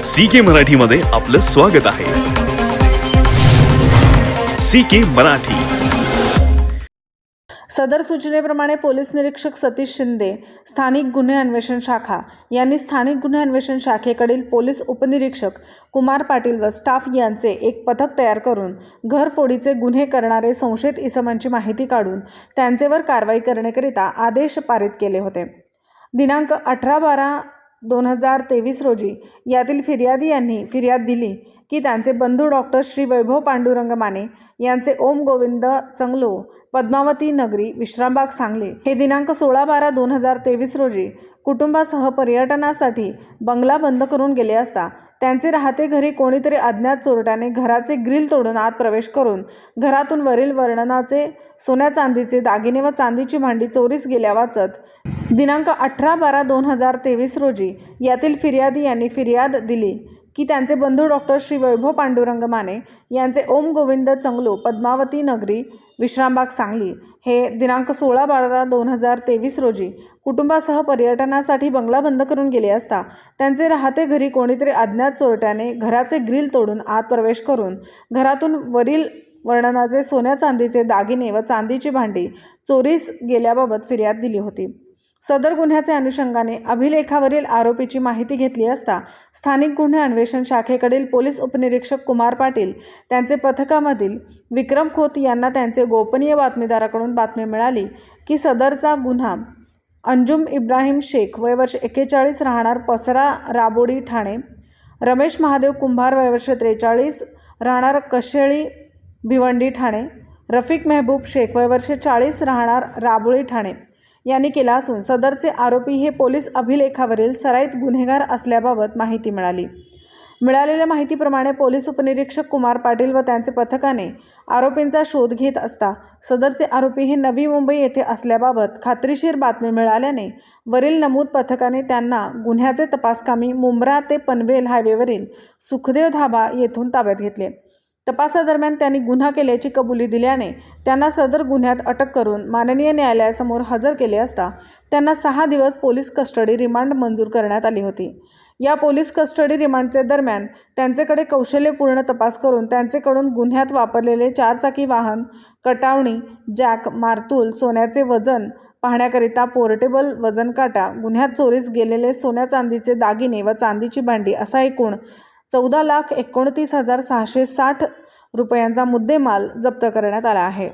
CK मराठीमध्ये आपलं स्वागत आहे। CK मराठी। सदर सूचनेप्रमाणे पोलीस निरीक्षक सतीश शिंदे, स्थानिक गुन्हे अन्वेषण शाखा यांनी स्थानिक गुन्हे अन्वेषण शाखेकडील पोलीस उपनिरीक्षक कुमार पाटील व स्टाफ यांचे एक पथक तयार करून घरफोडीचे गुन्हे करणारे संशयित इसमांची माहिती काढून त्यांचेवर कारवाई करण्याकरिता आदेश पारित केले होते। दिनांक 18/12/2023 रोजी यातील फिर्यादी यांनी फिर्याद दिली की त्यांचे बंधू डॉक्टर श्री वैभव पांडुरंग माने यांचे ओम गोविंद चंगलो, पद्मावती नगरी, विश्रामबाग, सांगली हे दिनांक 16/12/2023 रोजी कुटुंबासह पर्यटनासाठी बंगला बंद करून गेले असता त्यांचे राहते घरी कोणीतरी अज्ञात चोरट्याने घराचे ग्रिल तोडून आत प्रवेश करून घरातून वरील वर्णनाचे सोन्या चांदीचे दागिने व चांदीची भांडी चोरीस गेल्यावाचत दिनांक 18/12/2023 रोजी यातील फिर्यादी यांनी फिर्याद दिली की त्यांचे बंधू डॉक्टर श्री वैभव पांडुरंग माने यांचे ओम गोविंद चंगलो, पद्मावती नगरी, विश्रामबाग, सांगली हे दिनांक 16/12/2023 रोजी कुटुंबासह पर्यटनासाठी बंगला बंद करून गेले असता त्यांचे राहते घरी कोणीतरी अज्ञात चोरट्याने घराचे ग्रिल तोडून आत प्रवेश करून घरातून वरील वर्णनाचे सोन्या चांदीचे दागिने व चांदीची भांडी चोरीस गेल्याबाबत फिर्याद दिली होती। सदर गुन्ह्याच्या अनुषंगाने अभिलेखावरील आरोपीची माहिती घेतली असता स्थानिक गुन्हे अन्वेषण शाखेकडील पोलीस उपनिरीक्षक कुमार पाटील त्यांचे पथकामधील विक्रम खोत यांना त्यांचे गोपनीय बातमीदाराकडून बातमी मिळाली की सदरचा गुन्हा अंजुम इब्राहिम शेख वय वर्ष 41 राहणार पसरा राबोडी ठाणे, रमेश महादेव कुंभार वय वर्ष 43 राहणार कशेळी भिवंडी ठाणे, रफिक मेहबूब शेख वय वर्ष 40 राहणार राबोळी ठाणे यांनी केला असून सदरचे आरोपी हे पोलीस अभिलेखावरील सराईत गुन्हेगार असल्याबाबत माहिती मिळाली। मिळालेल्या माहितीप्रमाणे पोलीस उपनिरीक्षक कुमार पाटील व त्यांचे पथकाने आरोपींचा शोध घेत असता सदरचे आरोपी हे नवी मुंबई येथे असल्याबाबत खात्रीशीर बातमी मिळाल्याने वरील नमूद पथकाने त्यांना गुन्ह्याचे तपासकामी मुंब्रा ते पनवेल हायवेवरील सुखदेव धाबा येथून ताब्यात घेतले। तपासादरम्यान त्यांनी गुन्हा केल्याची कबुली दिल्याने त्यांना सदर गुन्ह्यात अटक करून माननीय न्यायालयासमोर हजर केले असता त्यांना 6 दिवस पोलीस कस्टडी रिमांड मंजूर करण्यात आली होती। या पोलीस कस्टडी रिमांडचे दरम्यान त्यांच्याकडे कौशल्यपूर्ण तपास करून त्यांच्याकडून गुन्ह्यात वापरलेले 4 चाकी वाहन, कटावणी, जॅक, मारतूल, सोन्याचे वजन पाहण्याकरिता पोर्टेबल वजन काटा, गुन्ह्यात चोरीस गेलेले सोन्या चांदीचे दागिने व चांदीची भांडी असा एकूण 14,29,660 रुपयांचा मुद्देमाल जप्त करण्यात आला आहे।